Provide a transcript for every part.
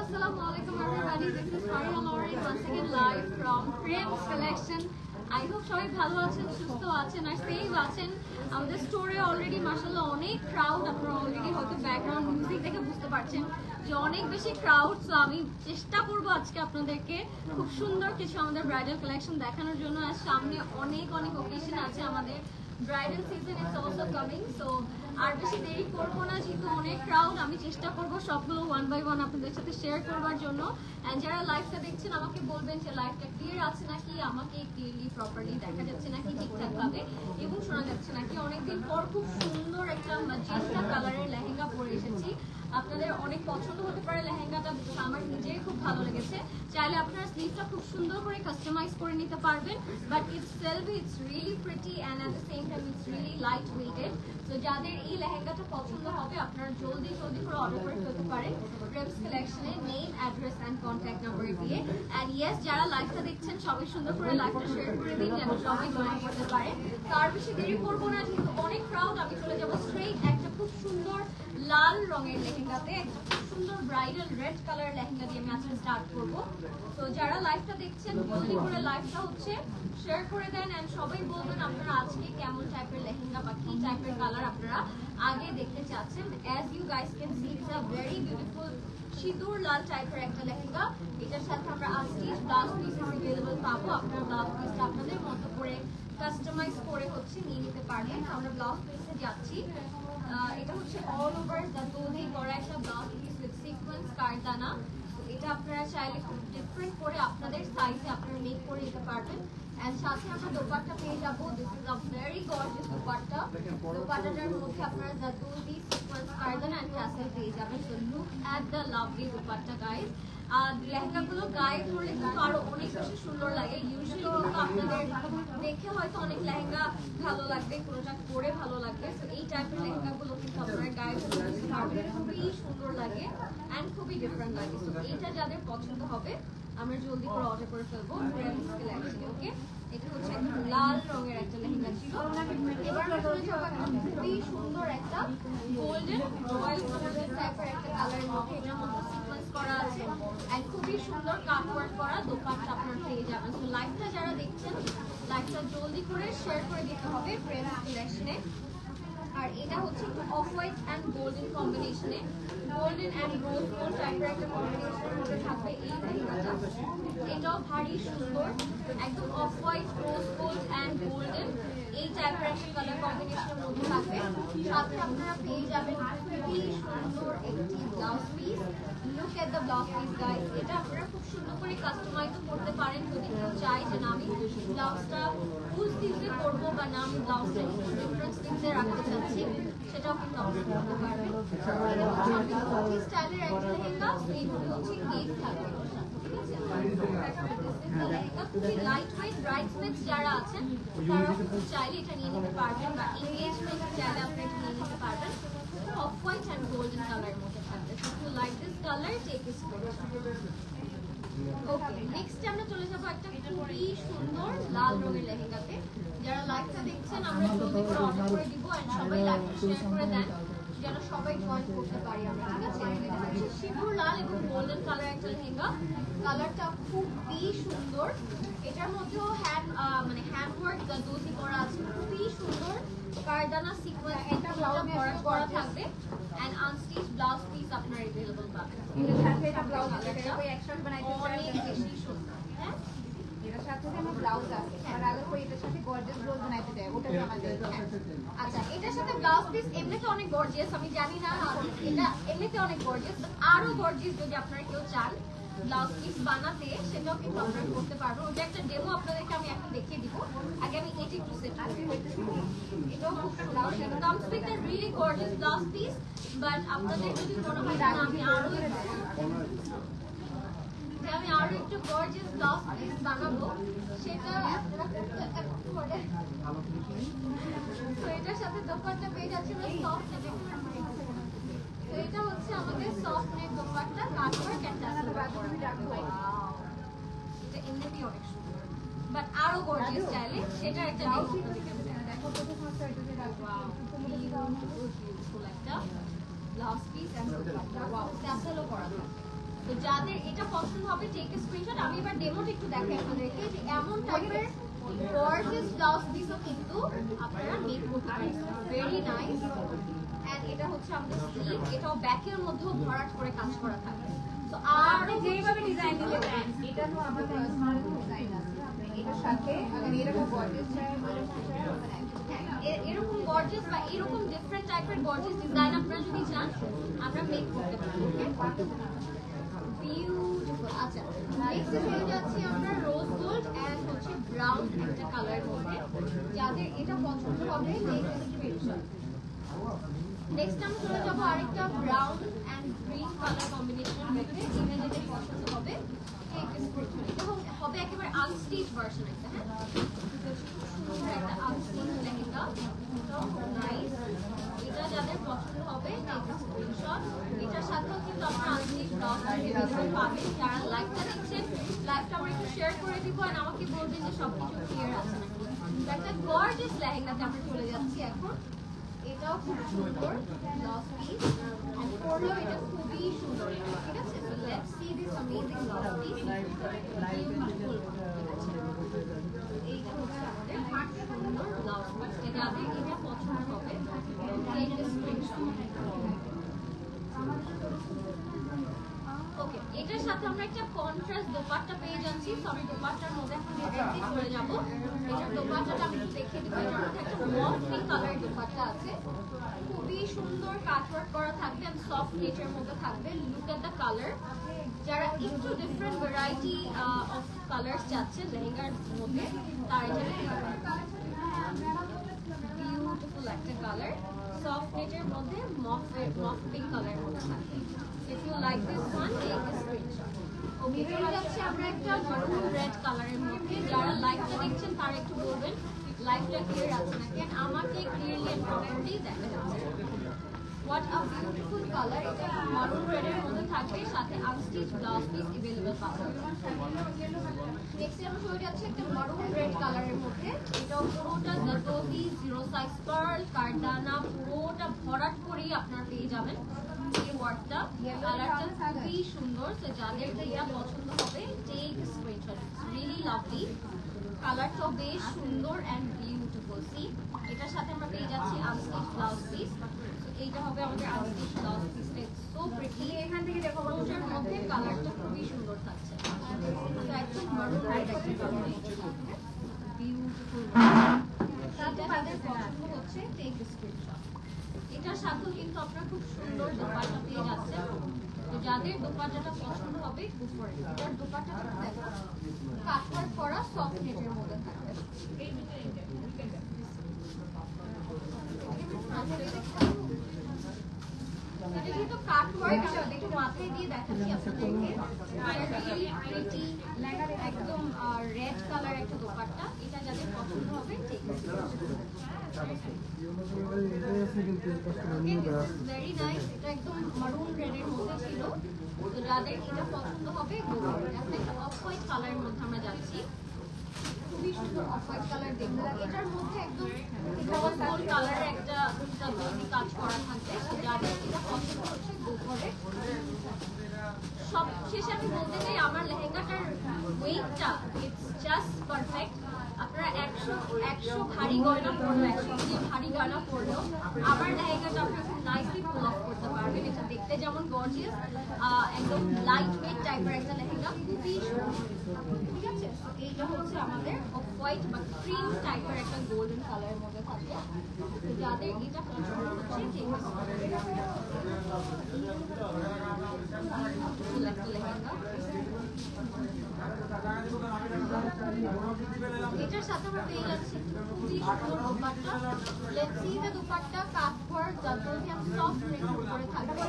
Assalamualaikum everybody. This is Faria Lauren once again live from Prims Collection. I hope সবাই ভালো আছেন, সুস্থ আছেন আর সেফ আছেন। আমাদের স্টোরে অলরেডি মাশাআল্লাহ অনেক ক্রাউড, আপনারা অলরেডি হয়তো ব্যাকগ্রাউন্ড মিউজিক দেখে বুঝতে পারছেন যে অনেক বেশি ক্রাউড। সো আমি চেষ্টা করব আজকে আপনাদেরকে খুব সুন্দর কিছু আমাদের ব্রাইডাল কালেকশন দেখানোর জন্য। আর সামনে অনেক অনেক অকেশন আছে, আমাদের bridal season is also coming. So আর বেশি দেরি করবো না, যেহেতু অনেক ক্রাউড, আমি চেষ্টা করবো সবগুলো ওয়ান বাই ওয়ান আপনাদের সাথে শেয়ার করবার জন্য। অ্যান্ড যারা লাইভটা দেখছেন আমাকে বলবেন যে লাইভটা ক্লিয়ার আছে নাকি, আমাকে ক্লিয়ারলি প্রপারলি দেখা যাচ্ছে নাকি, ঠিকঠাক ভাবে এবং শোনা যাচ্ছে নাকি। অনেকদিন পর খুব সুন্দর একটা ম্যাজেন্টা কালারের লেহেঙ্গা পরে এসেছি। আপনাদের অনেক পছন্দ হতে পারে লেহেঙ্গাটা, আমার নিজেই খুব ভালো লেগেছে। চাইলে আপনারা স্লিভটা খুব সুন্দর করে কাস্টমাইজ করে নিতে পারবেন, but it's really pretty and at the same time it's really light weighted. তো যাদের এই লেহেঙ্গাটা পছন্দ হবে আপনারা জলদি জলদি করে অর্ডার করে ফেলতে পারেন প্রিমস কালেকশনের name, address and contact number দিয়ে। অ্যান্ড ইয়েস, যারা লাইভটা দেখছেন সবাই সুন্দর করে লাইভটা শেয়ার করে দিন যেন সবাই জয়েন করতে পারে। তার বেশি দেরি করবো না, যেহেতু অনেক ক্রাউড, আমি চলে যাবো স্ট্রেইট একটা খুব সুন্দর লাল রঙের লেহেঙ্গাতে, একটা খুব সুন্দর ব্রাইডাল রেড কালার লেহেঙ্গা দিয়ে আমি আজকে স্টার্ট করবো। তো যারা লাইভটা দেখছেন জলদি করে লাইভটা শেয়ার করে দেন অ্যান্ড সবাই বলবেন আপনারা আজকে কেমন টাইপের লেহেঙ্গা বা কি টাইপের কালার আপনারা আগে দেখতে চাচ্ছেন। As you guys can see it's a very beautiful sindoor লাল টাইপের একটা লেহেঙ্গা। এটার সাথে আমরা আনস্টিচ ব্লাউজ পিস অ্যাভেলেবল পাবো। আপনারা ব্লাউজ পিসটা আপনাদের মতো করে কাস্টমাইজ করে নিয়ে নিতে পারবেন। আমরা ব্লাউজ পিসে যাচ্ছি। এটা হচ্ছে অল ওভার জাদুদি করা একটা ব্লাউজ পিস উইথ সিকোয়েন্স কারদানা। এটা আপনারা চাইলে খুব ডিফারেন্ট করে আপনাদের সাইজে আপনারা মেক করে নিতে পারবেন। এন্ড সাথে আমরা দোপাট্টা পেয়ে যাবো। This is a very gorgeous dupatta. দোপাট্টাটার মধ্যে আপনারা জাদুদি সিকোয়েন্স কারদানা এন্ড টাসেল পেয়ে যাবেন। So look at the lovely dupatta guys. আর লেহেঙ্গাগুলো গায়ে ধরলে কিন্তু আরো অনেক বেশি সুন্দর লাগে। ইউজুয়ালি কিন্তু আপনাদের দেখে হয়তো অনেক লেহেঙ্গা ভালো লাগবে, কোনোটা পরে ভালো লাগবে। সো এই টাইপের লেহেঙ্গাগুলো কিন্তু আপনারা গায়ে ধরতে পারবেন, খুবই সুন্দর লাগে অ্যান্ড খুবই ডিফারেন্ট লাগে। সো এইটা যাদের পছন্দ হবে আমরা জলদি করে অর্ডার করে ফেলবো প্রিমস কালেকশনে। ওকে, এটা হচ্ছে একদম লাল রঙের একটা লেহেঙ্গা ছিল। এবার আমরা চলে যাবো একটা খুবই সুন্দর একটা গোল্ডেন রয়্যাল গোল্ডেন টাইপের একটা কালারের মধ্যে। এটার মধ্যে সিকোয়েন্স করা আছে এন্ড খুবই সুন্দর কাটওয়ার্ক করা দোপাট্টা আপনারা পেয়ে যাবেন। সো লাইভটা যারা দেখছেন লাইভটা জলদি করে শেয়ার করে দিতে হবে প্রিমস কালেকশনে। আর এটা হচ্ছে অফ হোয়াইট অ্যান্ড গোল্ডেন কম্বিনেশনে, গোল্ডেন অ্যান্ড রোজ গোল্ড টাইপের একটা কম্বিনেশনের মধ্যে থাকবে এই লেহেঙ্গাটা। এটাও ভারী সুন্দর, একদম off white, rose gold and golden এই টাইপের একটা কালার কম্বিনেশনের মধ্যে থাকবে। সাথে আপনারা পেয়ে যাবেন খুবই সুন্দর একটি blouse piece. Look at the blouse piece guys. এটা আপনারা খুব সুন্দর করে কাস্টমাইজও করতে পারেন যদি কেউ চায় যে না আমি ব্লাউজটা ফুল স্লিভে করবো বা না আমি ব্লাউজটা একটু ডিফারেন্ট স্লিভে রাখতে চাচ্ছি, সেটাও কিন্তু আপনারা করতে পারবেন। এটা হচ্ছে স্টাইলের একটা লেহেঙ্গা, এইগুলো হচ্ছে গেট থাকবে। খুবই লাইট ওয়েট, ব্রাইডসমেডস যারা আছেন তারা কিন্তু চাইলে এটা নিয়ে নিতে পারবেন, বা এনগেজমেন্ট চাইলে আপনারা এটা নিয়ে নিতে পারবেন। অফ হোয়াইট অ্যান্ড গোল্ডেন কালারের মধ্যে থাকবে। So if you like this colour take this colour. Okay, next আমরা চলে যাবো একটা খুবই সুন্দর লাল রঙের লেহেঙ্গাতে। যারা লাইভটা দেখছেন আমরা জলদি করে অর্ডার করে দিব এন্ড সবাই লাইভটা শেয়ার করে দেন যেন সবাই জয়েন করতে পারি আমরা, ঠিক আছে? এটা হচ্ছে সিঁদুর লাল এবং গোল্ডেন কালার একটা লেহেঙ্গা। কালারটা খুবই সুন্দর। এটার মধ্যেও হ্যান্ড ওয়ার্ক জাদুদি করা আছে, খুবই সুন্দর কারদানা সিকোয়েন্স এটা ব্লাউজ করা থাকবে এন্ড আনস্টিচ ব্লাউজ পিস আপনারা अवेलेबल পাবেন। এর সাথে এটা ব্লাউজ এটা कोई एक्स्ट्रा बनाइते অনেক বেশি সুন্দর। হ্যাঁ, এর সাথে আমরা ব্লাউজ আছে আর আগে কোই এটার সাথে গর্জিয়াস ব্লাউজ বানাইতে দেয় ওটা আমাদের। আচ্ছা, এটার সাথে ব্লাউজ পিস এমনিতে অনেক গর্জিয়াস, আমি জানি না এটা এমনিতে অনেক গর্জিয়াস, আরো গর্জিয়াস যদি আপনারা কেউ চান ব্লাউজ পিস বানাতে সেটাও কিন্তু আপনারা করতে পারবেন। ওটা একটা ডেমো আপনাদেরকে আমি এখন দেখিয়ে দিব। আগে আমি এটি একটু সেট করে এটাও খুব সুন্দর। এটা comes with a really gorgeous blouse piece. But আপনাদের যদি মনে হয় না আমি আরো একটু গর্জিয়াস ব্লাউজ পিস বানাবো, সেটা আপনারা করে তো এটার সাথে দোপাট্টা পেয়ে যাচ্ছে সফট। তো এটা হচ্ছে আমাদের soft net dupatta, cutwork and tassel work. এটা এমনিতেই অনেক সুন্দর, বাট আরো গর্জিয়াস স্টাইলে। সেটার একটা দেখো একটা ব্লাউজ পিস এন্ড টাসেলও করা থাকে। তো যাদের এটা পছন্দ হবে টেক এ স্ক্রিনশট। আমি এবার ডেমোটা একটু দেখাই আপনাদেরকে যে এমন টাইপের গর্জিয়াস ব্লাউজ পিসও কিন্তু আপনারা মেক করতে পারেন। Very nice. এন্ড এটা হচ্ছে আমাদের স্লিভ, এটাও ব্যাকের মধ্যেও ভরাট করে কাজ করা থাকে। তো আর যেভাবে ডিজাইন দিলে দেন, এটা তো আমাদের ডিজাইন আছে। এটার সাথে আবার এরকম গর্জিয়াস এরকম গর্জিয়াস বা এরকম ডিফারেন্ট টাইপের গর্জিয়াস ডিজাইন আপনারা যদি চান আমরা মেক করতে পারি। বিউটিফুল। আচ্ছা, নেক্সট চলে যাচ্ছি আমরা রোজ গোল্ড এন্ড হচ্ছে ব্রাউন একটা কালারের মধ্যে। যাদের এটা পছন্দ হবে নেক্সট স্ক্রিনশট। নেক্সট আমরা চলে যাব আরেকটা ব্রাউন এন্ড গ্রিন কালার কম্বিনেশনের মধ্যে। এটা যেটা পছন্দ হবে টেক স্ক্রিনশট। এটা হবে একেবারে আনস্টিচ ভার্সন একটা। হ্যাঁ, সুন্দর একটা আনস্টিচ লেহেঙ্গা, নাইস। এটা যাদের পছন্দ হবে টেক স্ক্রিনশট। এটার সাথেও কিন্তু আপনারা আনস্টিচ ব্লাউজ अवेलेबल পাবেন। যারা লাইভটা দেখছেন, লাইভটা আমরা একটু শেয়ার করে দিব আর আমাকে বলবেন যে সবকিছু ক্লিয়ার আছে নাকি। একটা গর্জিয়াস লেহেঙ্গাতে আমরা চলে যাচ্ছি এখন। এটাও খুব সুন্দর ব্লাউজ পিস, এন্ড পরলেও এটা খুবই সুন্দর। ঠিক আছে, so let's see this amazing blouse piece. Beautiful. ঠিক আছে, এইটা হচ্ছে আমাদের সুন্দর ব্লাউজ পিস। যাদের এটা পছন্দ হবে টেক দ্য স্ক্রিনশট। ওকে, এটার সাথে আমরা একটা কন্ট্রাস্ট দোপাট্টা পেয়ে যাচ্ছি। সো আমি দোপাট্টার মধ্যে এখন ডিরেক্টলি চলে যাব। এটার দোপাট্টাটা আমি একটু দেখিয়ে দেবো। এটার মধ্যে একটা মফ পিঙ্ক কালারের দোপাট্টা আছে, খুবই সুন্দর কাটওয়ার্ক করা থাকবে এন্ড সফট নেচারের মধ্যে থাকবে। Look at the colour. যারা একটু ডিফারেন্ট ভ্যারাইটি অফ কালার্স চাচ্ছেন লেহেঙ্গার মধ্যে, তারা এটা বিউটিফুল একটা কালার, সফট নেচারের মধ্যে মফ পিঙ্ক কালারের মধ্যে থাকবে। If you like this one, take a screenshot. Okay, চলে যাচ্ছে আমরা একটা মারুন রেড কালারের মধ্যে। যারা লাইভটা দেখছেন তারা একটু বলবেন লাইভটা ক্লিয়ার আছে নাকি। এন্ড আমাকে ক্লিয়ারলি এন্ড প্রপারলি দেখা যাচ্ছে। What a beautiful color. এটা মারুন রেডের মধ্যে থাকবে, সাথে আনস্টিচ ব্লাউজ পিস अवेलेबल পাবেন। নেক্সট আমরা চলে যাচ্ছে একটা মারুন রেড কালারের মধ্যে। এটাও পুরোটা জারদোজি জিরো সাইজ পার্ল কারদানা পুরোটা ভরাট করেই আপনারা পেয়ে যাবেন। এই ওয়ার্কটা কালারটা খুবই সুন্দর। তো যাদের এটা পছন্দ হবে take screenshot. It's really lovely. কালারটাও বেশ সুন্দর এন্ড বিউটিফুল। সি, এটার সাথে আমরা পেয়ে যাচ্ছি আনস্টিচ ব্লাউজ পিস। এইটা হবে আমাদের unstitch blouse piece. So pretty. এখান থেকে দেখো রোজের মধ্যে কালারটা খুবই সুন্দর থাকছে। একদম মারুন রেড একটা কালার, বিউটিফুল। তাদের পছন্দ হচ্ছে টেক স্ক্রিনশট। এটার সাথেও কিন্তু আপনারা খুব সুন্দর দোপাট্টা পেয়ে যাচ্ছেন। তো যাদের দোপাট্টাটা পছন্দ হবে খুব করে এটার দোপাট্টাটা দেখো কাটওয়ার্ক করা সফট নেটের মধ্যে থাকবে। এটা যেহেতু কাটওয়ার্ক আমি একটু মাথায় দিয়ে দেখাচ্ছি আপনাদেরকে। একদম রেড কালার একটা দোপাট্টা। এটা যাদের পছন্দ হবে ঠিক আছে। Very nice. এটা একদম মারুন রেডের মধ্যে ছিল। তো যাদের এটা পছন্দ হবে একটা অফ হোয়াইট কালারের মধ্যে আমরা যাচ্ছি। খুবই সুন্দর অফ হোয়াইট কালার দেখবো। এটার মধ্যে একদম গোল্ড কালারের একটা জারদোজি কাজ করা থাকবে। যাদের এটা পছন্দ হচ্ছে গোল্ডে। সব শেষে আমি বলতে চাই আমার লেহেঙ্গাটার ওয়েটটা ইটস জাস্ট পারফেক্ট। আপনারা 100 ভারী গয়না পরলেও 100 কেজি ভারী গয়না পরলেও আমার লেহেঙ্গাটা আপনারা খুব নাইসলি পুল অফ করতে পারবেন। এটা দেখতে যেমন গর্জিয়াস, একদম লাইট ওয়েট টাইপের একটা লেহেঙ্গা, খুবই সুন্দর। ঠিক আছে, এইটা হচ্ছে আমাদের অফ হোয়াইট বা ক্রিম টাইপের একটা গোল্ডেন কালারের মধ্যে থাকবে। যাদের এটা পছন্দ হচ্ছে একটা লেহেঙ্গা জাদুজি এন্ড সফট নেকের উপরে থাকবে।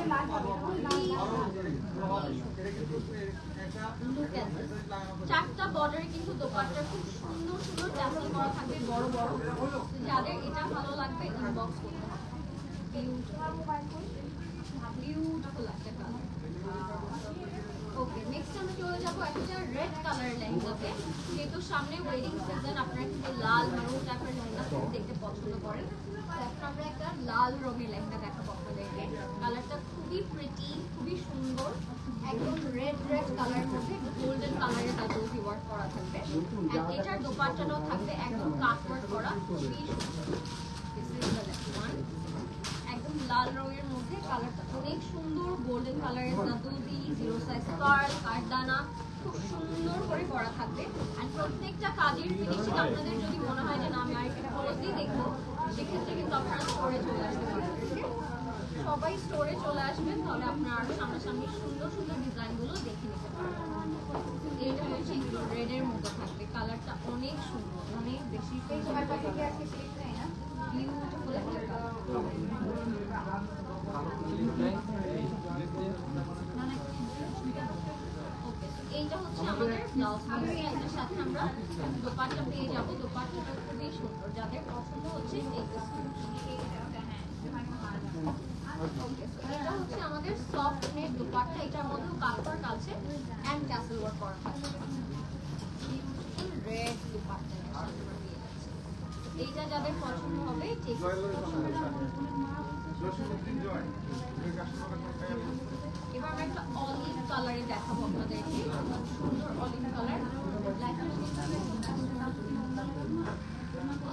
চারটা বর্ডারে কিন্তু দোপাট্টা খুব সুন্দর সুন্দর ট্যাসেল করা থাকবে বড় বড়। যাদের এটা ভালো লাগবে ইনবক্স করতে হবে। বিউটিফুল একটা কালার। ওকে, নেক্সট আমরা চলে যাবো একটা রেড কালারের লেহেঙ্গাতে। যেহেতু সামনে ওয়েডিং সিজন, আপনারা কিন্তু লাল মারুন টাইপের লেহেঙ্গা দেখতে পছন্দ করেন। এখন আমরা একটা লাল রঙের লেহেঙ্গা দেখাবো আপনাদেরকে। কালারটা খুবই প্রিটি, খুবই সুন্দর, একদম রেড রেড কালারের মধ্যে গোল্ডেন কালারের জাদুজি ওয়ার্ক করা থাকবে। এন্ড এটার দোপাট্টাটাও থাকবে একদম কাট ওয়ার্ক করা, খুবই সুন্দর। This is the next one. একদম লাল রঙের মধ্যে কালারটা অনেক সুন্দর, গোল্ডেন কালারের জাদুজি, জিরো সাইজ পার্ল, কাঠদানা খুব সুন্দর করে করা থাকবে। আর প্রত্যেকটা কাজের ফিনিশিং আপনাদের যদি মনে হয় যে না আমি আরেকটু ক্লোজলি দেখবো, সেক্ষেত্রে কিন্তু আপনারা স্টোরে চলে আসতে পারেন। সবাই স্টোরে চলে আসবেন, তাহলে আপনারা আরো সামনাসামনি সুন্দর সুন্দর ডিজাইনগুলো দেখে নিতে পারবেন। এইটা হচ্ছে একটু রেডের মতো থাকবে, কালারটা অনেক সুন্দর, অনেক বেশি বিউটিফুল একটা কালার। এইটা হচ্ছে আমাদের ব্লাউজ পিস। এটার সাথে আমরা দোপাট্টা পেয়ে যাবো। দোপাট্টাটা খুবই সুন্দর, যাদের পছন্দ হচ্ছে এটা হচ্ছে আমাদের সফট নেট দোপাট্টা। এটার মধ্যে কাটওয়ার্ক আছে এন্ড ট্যাসেল ওয়ার্ক করা থাকবে। রেড দোপাট্টা এইটা যাদের পছন্দ হবে ঠিক এবার আমরা একটা অলিভ কালারে দেখাবো আপনাদেরকে। সুন্দর অলিভ কালার,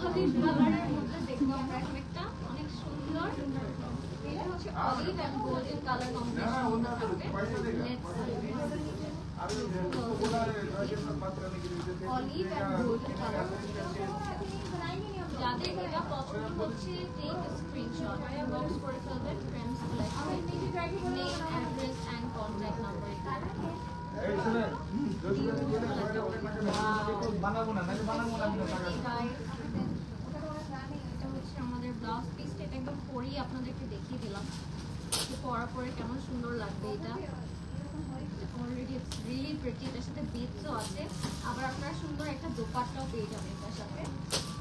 অলিভ কালারের মধ্যে দেখবো আমরা এখন একটা অনেক সুন্দর, এটা হচ্ছে olive and golden colour combination থাকবে। Olive and golden colour. যাদের এটা পছন্দ হচ্ছে টেক স্ক্রিনশট, ইনবক্স করে ফেলবেন friends collection, name, address and contact number. এটা হচ্ছে আমাদের ব্লাউজ পিস। এটা একদম পরেই আপনাদেরকে দেখিয়ে দিলাম পরার পরে কেমন সুন্দর লাগবে। এটা অলরেডি ইটস রিয়েলি প্রিটি। এটার সাথে বিটসও আছে, আবার আপনারা সুন্দর একটা দোপাট্টাও পেয়ে যাবেন এটার সাথে।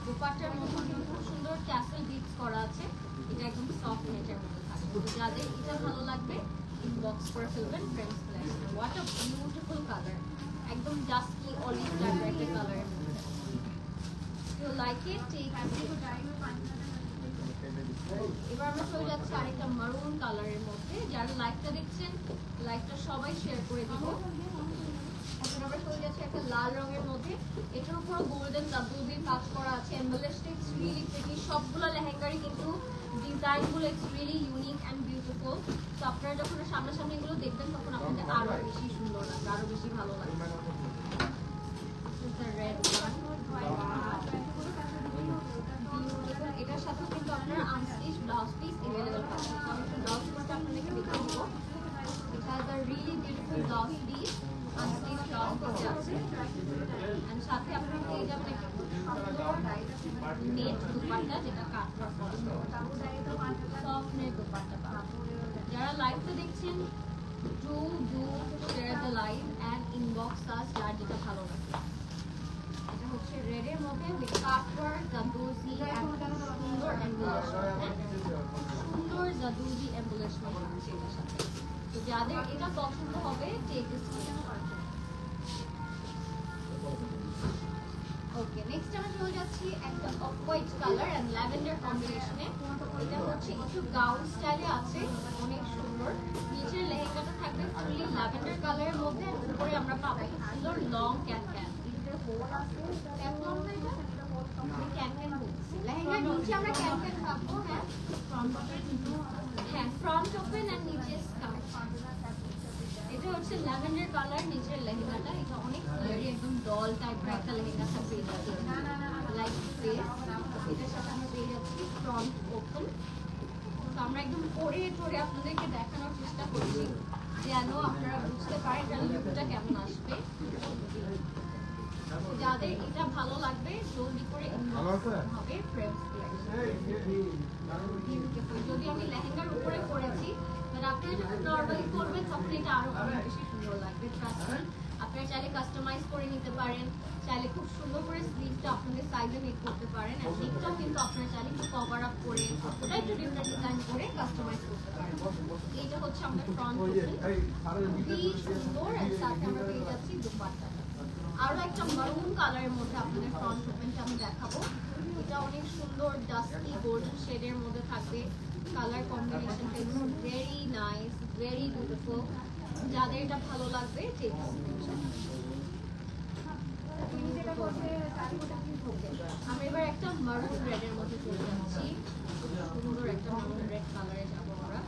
দোপাট্টার মধ্যে কিন্তু খুব সুন্দর ক্যাসেল বিটস করা আছে। এটা একদম সফট নেটের মধ্যে থাকবে। যাদের এটা ভালো লাগবে ইনবক্স করে ফেলবেন friends collection. What a beautiful colour, একদম ডাস্কি অলিভ টাইপের একটা কালারের মধ্যে। ইউ লাইক ইট, টেক এবার আমরা চলে যাচ্ছি আরেকটা মারুন কালারের মধ্যে। যারা লাইভটা দেখছেন, লাইভটা সবাই শেয়ার করে দিব। এখন আমরা চলে যাচ্ছি একটা লাল রঙের মধ্যে। এটার উপর গোল্ডেন জাদুজির কাজ করা আছে। এমবেলেশড, ইটস রিয়েলি প্রিটি। সবগুলো লেহেঙ্গারই কিন্তু ডিজাইনগুলো it's really unique and beautiful. তো আপনারা যখন সামনাসামনি এগুলো দেখবেন তখন আপনাদের আরো বেশি সুন্দর লাগবে, আরো বেশি ভালো লাগবে। রেড এটার সাথে কিন্তু আপনারা আনস্টিচ ব্লাউজ পিস अवेलेबल পাচ্ছেন। আমি একটু ব্লাউজ পিসটা আপনাদেরকে দেখিয়ে দেব। এটা একটা really beautiful blouse piece, unstitch blouse piece আছে। এন্ড সাথে আপনারা পেয়ে যাবেন একটা নেট দুপাট্টা, যেটা কাট ওয়ার্ক করা, সফট নেট দুপাট্টা পাবেন। যারা লাইভটা দেখছেন, do share the live and inbox us যার যেটা ভালো লাগে। এটা হচ্ছে রেডের মধ্যে উইথ কাটওয়ার্ক জাদুজি এন্ড সুন্দর এমবুলেশমেন্ট, সুন্দর জাদুজি এমবুলেশমেন্ট আছে এটার সাথে। তো যাদের এটা পছন্দ হবে take this screenshot. Okay, next আমরা চলে যাচ্ছি একটা off white colour and lavender কম্বিনেশনে। এটা হচ্ছে একটু গাউন স্টাইলে আছে, অনেক সুন্দর। নিচের লেহেঙ্গাটা থাকবে ফুললি ল্যাভেন্ডার কালারের মধ্যে, উপরে আমরা পাবো সুন্দর লং ক্যান ক্যান। লেহেঙ্গার নিচে আমরা ক্যান ক্যান পাবো। হ্যাঁ, ফ্রন্ট ওপেন এন্ড নিচে স্কার্ট। এটা হচ্ছে ল্যাভেন্ডার কালার নিচের লেহেঙ্গাটা। এটা অনেক ফ্লেয়ারি, একদম ডল টাইপের একটা লেহেঙ্গা থাকবে। লাইক ফেস, এটার সাথে আমরা পেয়ে যাচ্ছি ফ্রন্ট ওপেন। তো আমরা একদম পরে টরে আপনাদেরকে দেখানোর চেষ্টা করছি যেন আপনারা বুঝতে পারেন এটার লুকটা কেমন আসবে। যাদের এটা ভালো লাগবে জলদি করে ইনবক্স হবে ফ্রেন্ডস কালেকশন। বিউটিফুল। যদি আমি লেহেঙ্গার উপরে পরেছি, বাট আপনারা যখন নর্মালি পরবেন তখন এটা আরো অনেক বেশি সুন্দর লাগবে। ট্রাস্ট মি, আপনারা চাইলে কাস্টমাইজ করে নিতে পারেন, চাইলে খুব সুন্দর করে স্লিভটা আপনাদের সাইজে মেক করতে পারেন। আর নেকটাও কিন্তু আপনারা চাইলে একটু কভার আপ করে ওটা একটু ডিফারেন্ট ডিজাইন করে কাস্টমাইজ করতে পারেন। এইটা হচ্ছে আমাদের ফ্রন্ট ওপেন, খুবই সুন্দর। এর সাথে আমরা পেয়ে যাচ্ছি দুপাট্টাটা। আরো একটা মারুন কালারের মধ্যে আপনাদের ফ্রন্ট ওপেনটা আমি দেখাবো। এটা অনেক সুন্দর ডাস্টি গোল্ডেন শেডের মধ্যে থাকবে। কালার কম্বিনেশনটা is very nice, very beautiful. যাদের এটা ভালো লাগবে টেক স্ক্রিনশট। আমরা এবার একটা মারুন রেডের মধ্যে চলে যাচ্ছি। সুন্দর একটা মারুন রেড কালারে যাবো আমরা।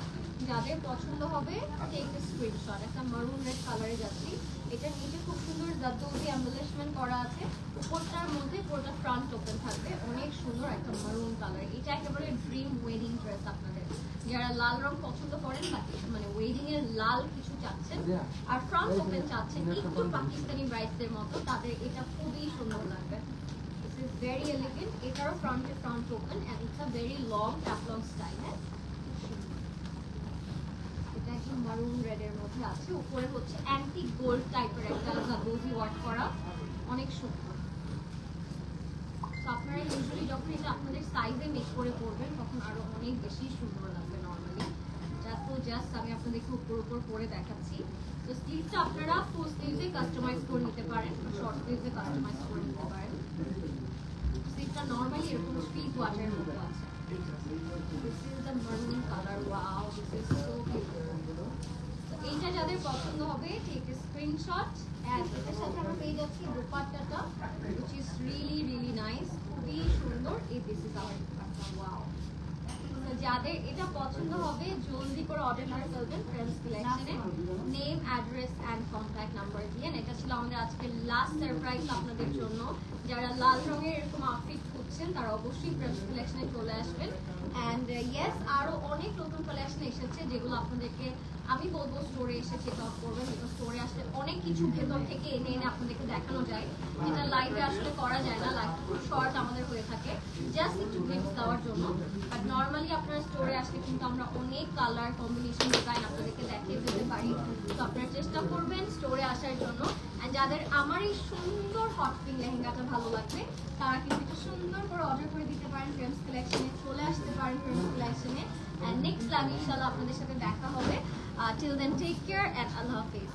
যাদের পছন্দ হবে টেক স্ক্রিনশট। একটা মারুন রেড কালারে যাচ্ছি। এটার নিচে খুব সুন্দর জাদুরি এমবেলিশমেন্ট করা আছে। উপরটার মধ্যে পুরোটা ফ্রন্ট ওপেন থাকবে। অনেক সুন্দর একটা মারুন কালার। এটা একেবারে ড্রিম ওয়েডিং ড্রেস আপনাদের। যারা লাল রং পছন্দ করেন বা মানে ওয়েডিং এর লাল কিছু চাচ্ছেন আর ফ্রন্ট ওপেন চাচ্ছেন একটু পাকিস্তানি ব্রাইডসদের মতো, তাদের এটা খুবই সুন্দর লাগবে। This is very elegant. এটারও front open and it's a very long ট্যাপলং স্টাইল। হ্যাঁ, এটা একদম মারুন রেড এর মধ্যে আছে। উপরে হচ্ছে অ্যান্টিক গোল্ড টাইপের একটা জাদুজি ওয়ার্ক করা, অনেক সুন্দর। তো আপনারা ইউজুয়ালি যখন এটা আপনাদের সাইজে মেক করে পরবেন তখন আরো অনেক বেশি সুন্দর লাগবে নরমালি। জাস্ট আমি আপনাদেরকে উপর পরে দেখাচ্ছি। তো স্লিভটা আপনারা ফুল স্লিভে কাস্টমাইজ করে নিতে পারেন, শর্ট স্লিভে কাস্টমাইজ করে নিতে পারেন। স্লিভটা নরমালি এরকম স্ট্রিপ ওয়াটারের মতো আছে। দিস ইজ দ্য মারুন colour. Wow, this is so beautiful. তো এইটা যাদের পছন্দ হবে টেক স্ক্রিনশট। এন্ড এটার সাথে আমরা পেয়ে যাচ্ছি দুপাট্টাটা, which is really nice, খুবই সুন্দর। এই this is our dupatta. Wow, যাদের এটা পছন্দ হবে জলদি করে অর্ডার করে ফেলবেন ফ্রেন্ডস কালেকশনে, name, address and contact number দিয়ে। এটা ছিল আমাদের আজকের লাস্ট সারপ্রাইজ আপনাদের জন্য। যারা লাল রঙের এরকম আউটফিট খুঁজছেন তারা অবশ্যই ফ্রেন্ডস কালেকশনে চলে আসবেন। অ্যান্ড ইয়েস, আরো অনেক নতুন কালেকশন এসেছে যেগুলো আপনাদেরকে আমি বলবো স্টোরে এসে চেক আউট করবেন। বিকজ স্টোরে আসলে অনেক কিছু ভেতর থেকে এনে আপনাদেরকে দেখানো যায়, যেটা লাইভে আসলে করা যায় না। লাইভ খুব শর্ট আমাদের হয়ে থাকে, জাস্ট একটু গ্লিপস দেওয়ার জন্য। বাট নর্মালি আপনারা স্টোরে আসলে কিন্তু আমরা অনেক কালার কম্বিনেশন ডিজাইন আপনাদেরকে দেখিয়ে দিতে পারি। তো আপনারা চেষ্টা করবেন স্টোরে আসার জন্য। অ্যান্ড যাদের আমার এই সুন্দর হট পিঙ্ক লেহেঙ্গাটা ভালো লাগবে তারা কিন্তু একটু সুন্দর করে অর্ডার করে দিতে পারেন ফ্রেন্ডস কালেকশনে, চলে আসতে পারেন ফ্রেন্ডস কালেকশনে। অ্যান্ড নেক্সট লাইভ ইনশাআল্লাহ আপনাদের সাথে দেখা হবে। Till then, take care and Allah Hafiz.